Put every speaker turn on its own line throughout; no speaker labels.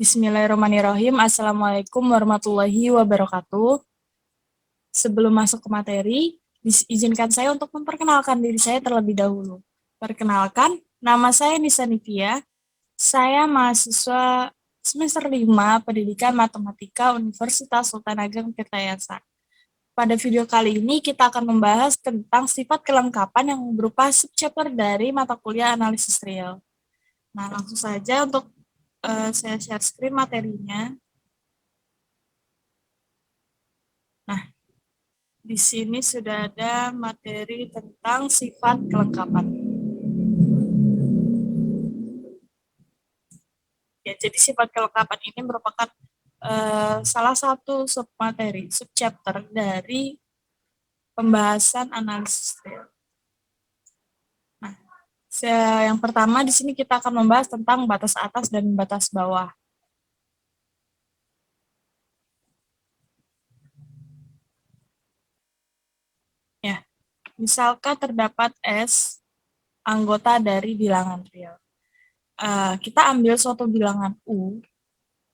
Bismillahirrahmanirrahim. Assalamualaikum warahmatullahi wabarakatuh. Sebelum masuk ke materi, izinkan saya untuk memperkenalkan diri saya terlebih dahulu. Perkenalkan, nama saya Nisa Nivia. Saya mahasiswa semester 5 Pendidikan Matematika Universitas Sultan Ageng Tirtayasa. Pada video kali ini kita akan membahas tentang sifat kelengkapan yang berupa subchapter dari mata kuliah analisis real. Nah, langsung saja untuk saya share screen materinya. Nah, di sini sudah ada materi tentang sifat kelengkapan. Ya, jadi sifat kelengkapan ini merupakan salah satu submateri, subchapter dari pembahasan analisis real. Nah, yang pertama di sini kita akan membahas tentang batas atas dan batas bawah. Ya, misalkan terdapat S anggota dari bilangan real. Kita ambil suatu bilangan U,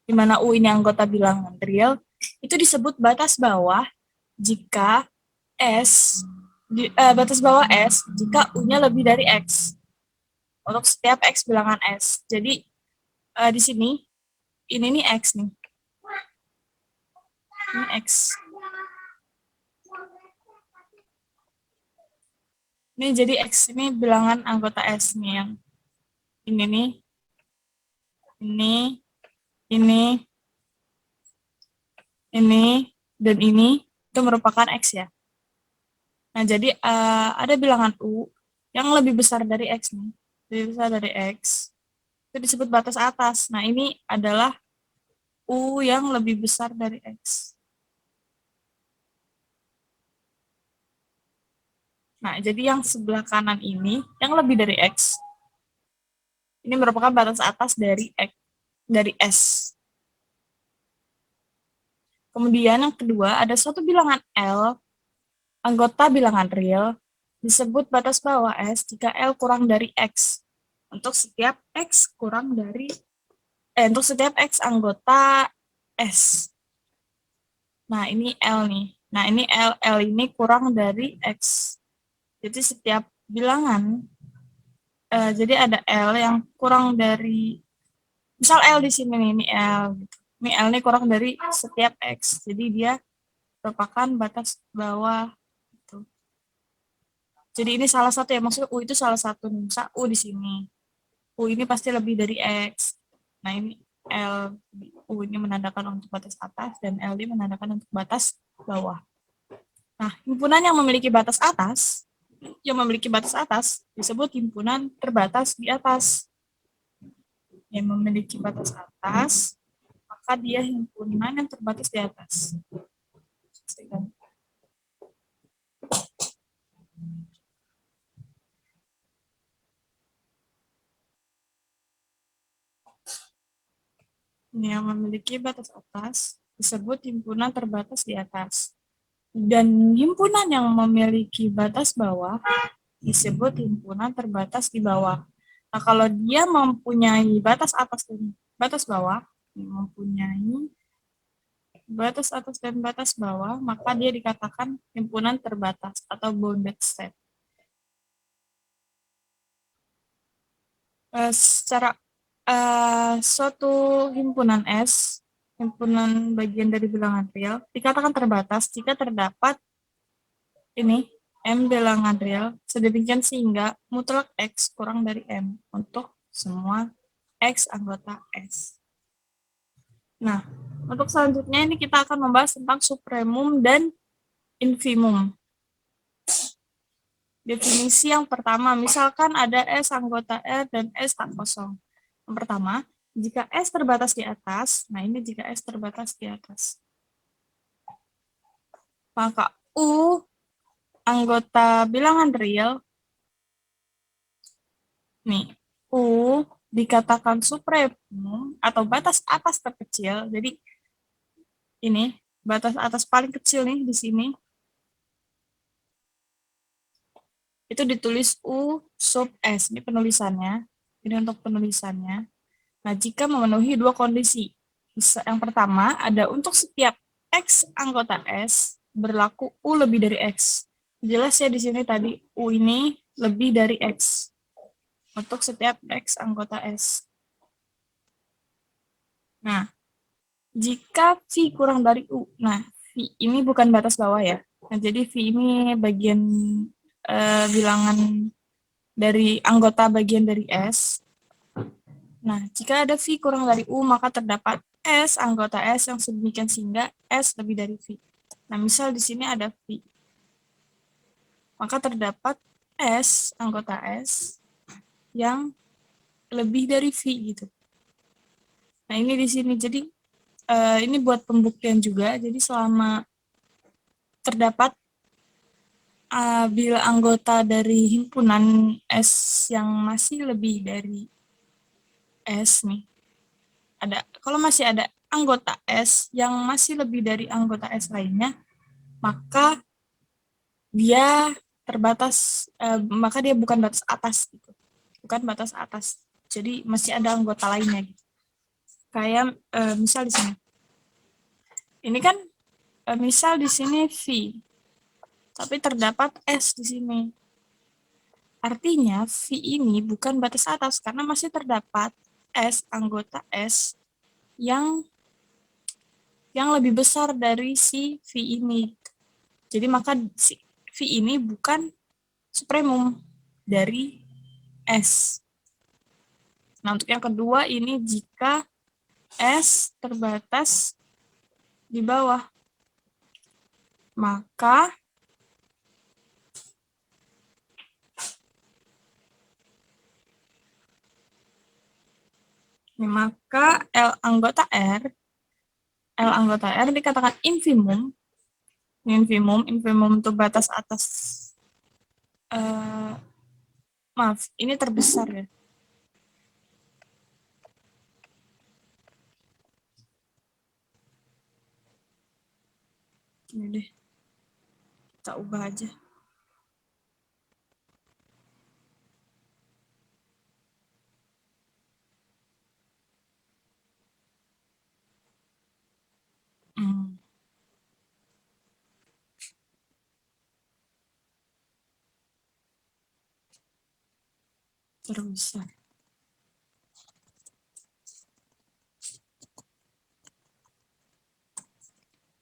di mana U ini anggota bilangan real, itu disebut batas bawah jika batas bawah S jika U-nya lebih dari X untuk setiap X bilangan S. Jadi di sini ini nih X nih. Ini X. Ini jadi X ini bilangan anggota S nih yang ini nih. Ini, dan ini itu merupakan X ya. Nah, jadi ada bilangan U yang lebih besar dari X nih. Lebih besar dari X. Itu disebut batas atas. Nah, ini adalah U yang lebih besar dari X. Nah, jadi yang sebelah kanan ini, yang lebih dari X, ini merupakan batas atas dari X, dari S. Kemudian yang kedua, ada suatu bilangan L, anggota bilangan real, disebut batas bawah S jika L kurang dari X. Untuk setiap X kurang dari, untuk setiap X anggota S. Nah, ini L nih. Nah, ini L ini kurang dari X. Jadi setiap bilangan, jadi ada L yang kurang dari, misal L di sini nih, ini L. Gitu. Ini L ini kurang dari setiap X. Jadi dia merupakan batas bawah. Gitu. Jadi ini salah satu ya, maksudnya U itu salah satu. Misal U di sini. U ini pasti lebih dari X. Nah ini L, U ini menandakan untuk batas atas, dan L ini menandakan untuk batas bawah. Nah, himpunan yang memiliki batas atas, disebut himpunan terbatas di atas. Yang memiliki batas atas, maka dia himpunan yang terbatas di atas. Yang memiliki batas atas disebut himpunan terbatas di atas. Dan himpunan yang memiliki batas bawah disebut himpunan terbatas di bawah. Nah, kalau dia mempunyai batas atas dan batas bawah, maka dia dikatakan himpunan terbatas atau bounded set. Secara suatu himpunan S, himpunan bagian dari bilangan real, dikatakan terbatas jika terdapat ini M bilangan real sedemikian sehingga mutlak X kurang dari M untuk semua X anggota S. Nah, untuk selanjutnya ini kita akan membahas tentang supremum dan infimum. Definisi yang pertama, misalkan ada S anggota R dan S tak kosong. Yang pertama, jika S terbatas di atas, nah ini jika S terbatas di atas, maka U anggota bilangan real, nih, U dikatakan supremum atau batas atas terkecil. Jadi ini batas atas paling kecil nih di sini. Itu ditulis U sub S. Ini penulisannya. Ini untuk penulisannya. Nah, jika memenuhi dua kondisi. Yang pertama ada untuk setiap X anggota S berlaku U lebih dari X. Jelas ya di sini tadi U ini lebih dari X untuk setiap X anggota S. Nah, jika V kurang dari U, nah V ini bukan batas bawah ya. Nah, jadi V ini bagian bilangan dari anggota bagian dari S. Nah, jika ada V kurang dari U, maka terdapat S anggota S yang sedemikian sehingga S lebih dari V. Nah, misal di sini ada V. Maka terdapat S anggota S yang lebih dari V gitu. Nah, ini di sini. Jadi, ini buat pembuktian juga. Jadi, selama terdapat bila anggota dari himpunan S yang masih lebih dari S nih, kalau masih ada anggota S yang masih lebih dari anggota S lainnya, maka dia maka dia bukan batas atas gitu. Bukan batas atas. Jadi masih ada anggota lainnya gitu. Kayak misal di sini. Ini kan misal di sini V, tapi terdapat S di sini. Artinya V ini bukan batas atas karena masih terdapat S anggota S yang lebih besar dari si V ini. Jadi maka si V ini bukan supremum dari S. Nah, untuk yang kedua ini jika S terbatas di bawah, maka L anggota R dikatakan infimum. Infimum itu batas atas. Maaf, ini terbesar ya. Ini deh, kita ubah aja. Terbesar.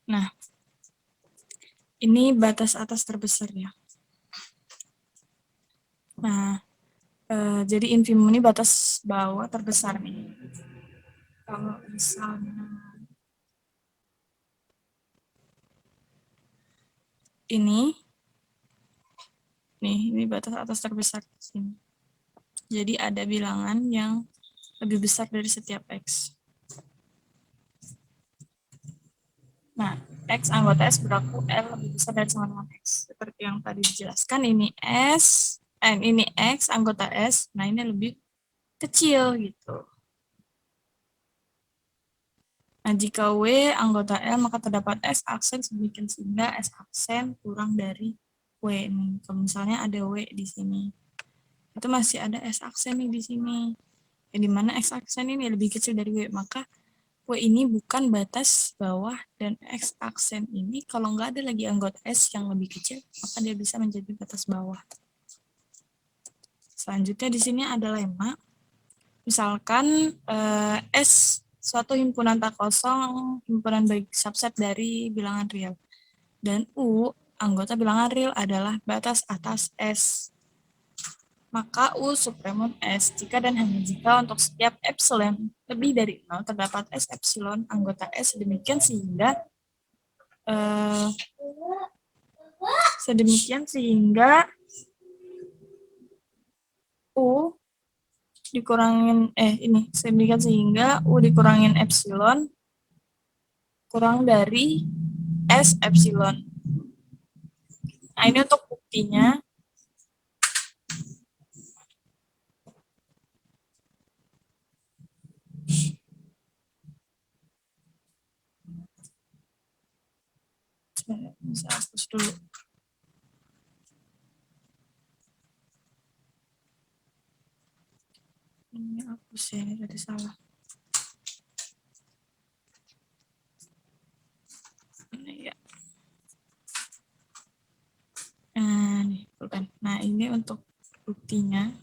Nah, ini batas atas terbesar ya. Nah, jadi infimum ini batas bawah terbesar nih. Kalau misalnya ini batas atas terbesar di sini. Jadi ada bilangan yang lebih besar dari setiap X. Nah, X anggota S berlaku L lebih besar dari sama dengan X. Seperti yang tadi dijelaskan, ini ini X anggota S, nah ini lebih kecil gitu. Nah, jika W anggota L, maka terdapat S aksen sedemikian sehingga S aksen kurang dari W nih. Kalau misalnya ada W di sini, itu masih ada S aksen nih di sini. Ya, di mana X aksen ini lebih kecil dari W, maka W ini bukan batas bawah dan X aksen ini kalau nggak ada lagi anggota S yang lebih kecil, maka dia bisa menjadi batas bawah. Selanjutnya di sini ada lemma. Misalkan S suatu himpunan tak kosong, himpunan bagi subset dari bilangan real. Dan U, anggota bilangan real adalah batas atas S. Maka U supremum S jika dan hanya jika untuk setiap epsilon lebih dari 0 terdapat S epsilon anggota S sedemikian sehingga U dikurangin sedemikian sehingga U dikurangin epsilon kurang dari S epsilon. Nah, ini untuk buktinya. Bisa hapus dulu. Ini hapus ya, ini tadi salah. Nah, ini untuk buktinya.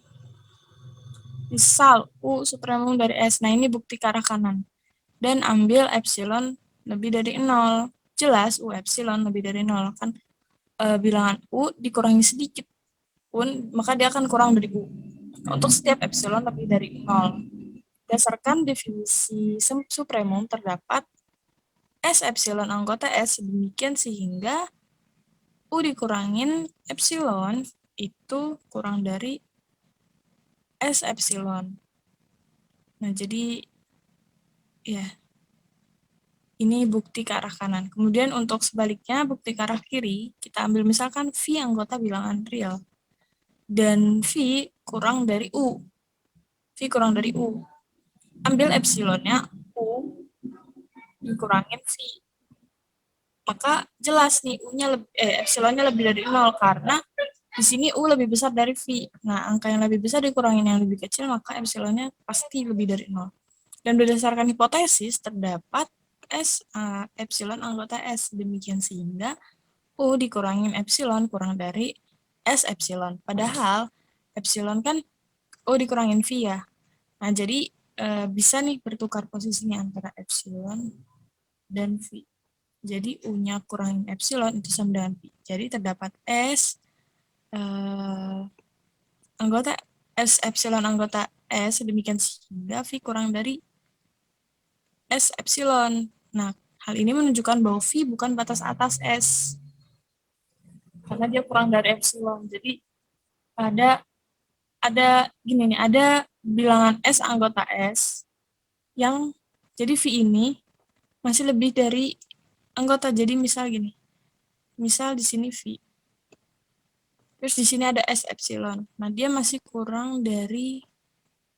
Misal U supremum dari S. Nah, ini bukti ke arah kanan. Dan ambil epsilon lebih dari 0. Jelas U epsilon lebih dari 0. Kan bilangan U dikurangi sedikit pun, maka dia akan kurang dari U. Untuk setiap epsilon lebih dari 0. Berdasarkan definisi supremum terdapat S epsilon anggota S demikian sehingga U dikurangin epsilon itu kurang dari S epsilon. Nah, jadi ya ini bukti ke arah kanan. Kemudian untuk sebaliknya bukti ke arah kiri, kita ambil misalkan V anggota bilangan real dan V kurang dari U. V kurang dari U. Ambil epsilonnya U dikurangin V. Maka jelas nih epsilonnya lebih dari 0 karena di sini U lebih besar dari V. Nah, angka yang lebih besar dikurangin yang lebih kecil, maka epsilonnya pasti lebih dari 0. Dan berdasarkan hipotesis, terdapat epsilon anggota S. Demikian sehingga U dikurangin epsilon kurang dari S epsilon. Padahal epsilon kan U dikurangin V ya. Nah, jadi bisa nih bertukar posisinya antara epsilon dan V. Jadi U-nya kurangin epsilon itu sama dengan V. Jadi terdapat anggota S epsilon anggota S demikian sehingga V kurang dari S epsilon. Nah, hal ini menunjukkan bahwa V bukan batas atas S karena dia kurang dari epsilon. Jadi ada gini nih, ada bilangan S anggota S yang jadi V ini masih lebih dari anggota. Jadi misal gini. Misal di sini V. Terus di sini ada S epsilon. Nah, dia masih kurang dari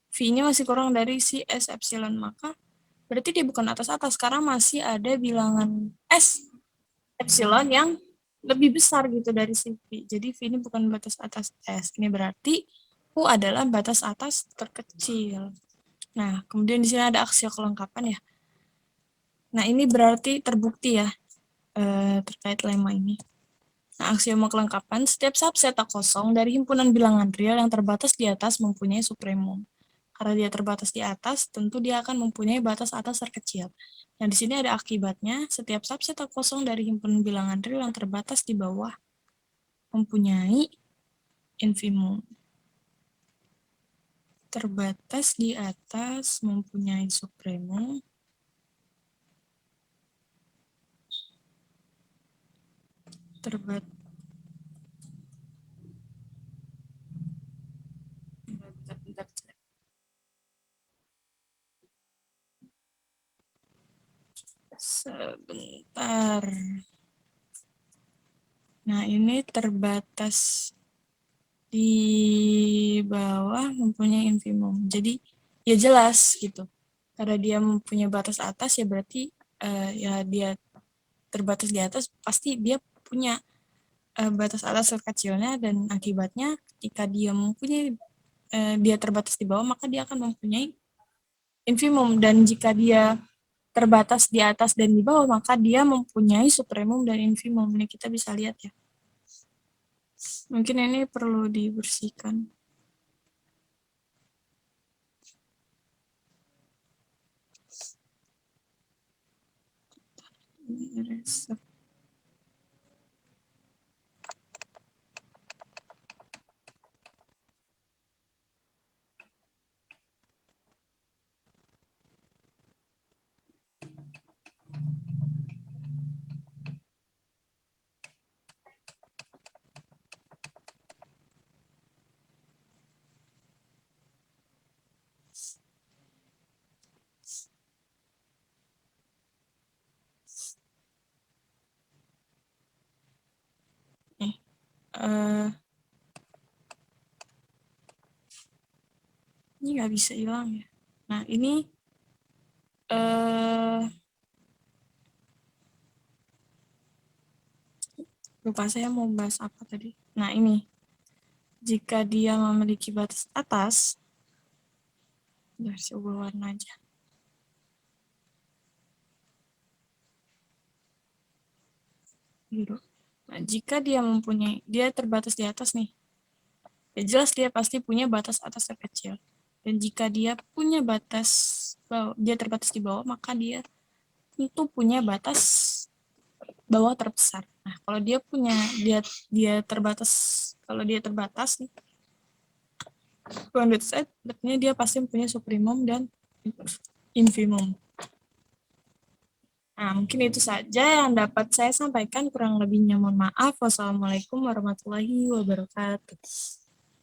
V-nya masih kurang dari si S epsilon, maka berarti dia bukan atas-atas karena masih ada bilangan S epsilon yang lebih besar gitu dari si V. Jadi V ini bukan batas atas S. Ini berarti U adalah batas atas terkecil. Nah, kemudian di sini ada aksiom kelengkapan ya. Nah, ini berarti terbukti ya terkait lemma ini. Nah, aksioma kelengkapan, setiap subset tak kosong dari himpunan bilangan real yang terbatas di atas mempunyai supremum. Karena dia terbatas di atas, tentu dia akan mempunyai batas atas terkecil. Nah, di sini ada akibatnya, setiap subset tak kosong dari himpunan bilangan real yang terbatas di bawah mempunyai infimum. Terbatas di atas mempunyai supremum. Terbatas. Bentar. Sebentar. Nah, ini terbatas di bawah mempunyai infimum. Jadi, ya jelas gitu. Karena dia mempunyai batas atas, ya berarti ya dia terbatas di atas, pasti dia punya batas atas terkecilnya, dan akibatnya ketika dia mempunyai dia terbatas di bawah, maka dia akan mempunyai infimum. Dan jika dia terbatas di atas dan di bawah, maka dia mempunyai supremum dan infimum. Ini kita bisa lihat ya. Mungkin ini perlu dibersihkan. Reset. Nih, ini nggak bisa hilang ya. Nah, ini lupa saya mau bahas apa tadi. Nah, ini jika dia memiliki batas atas, saya ubah warna aja. Biru. Nah, jika dia terbatas di atas nih. Ya jelas dia pasti punya batas atas terkecil. Dan jika dia punya batas bawah, dia terbatas di bawah, maka dia itu punya batas bawah terbesar. Nah, kalau dia punya dia terbatas, kalau dia terbatas nih, rounded set, berarti dia pasti punya supremum dan infimum. Nah, mungkin itu saja yang dapat saya sampaikan. Kurang lebihnya mohon maaf. Wassalamualaikum warahmatullahi wabarakatuh.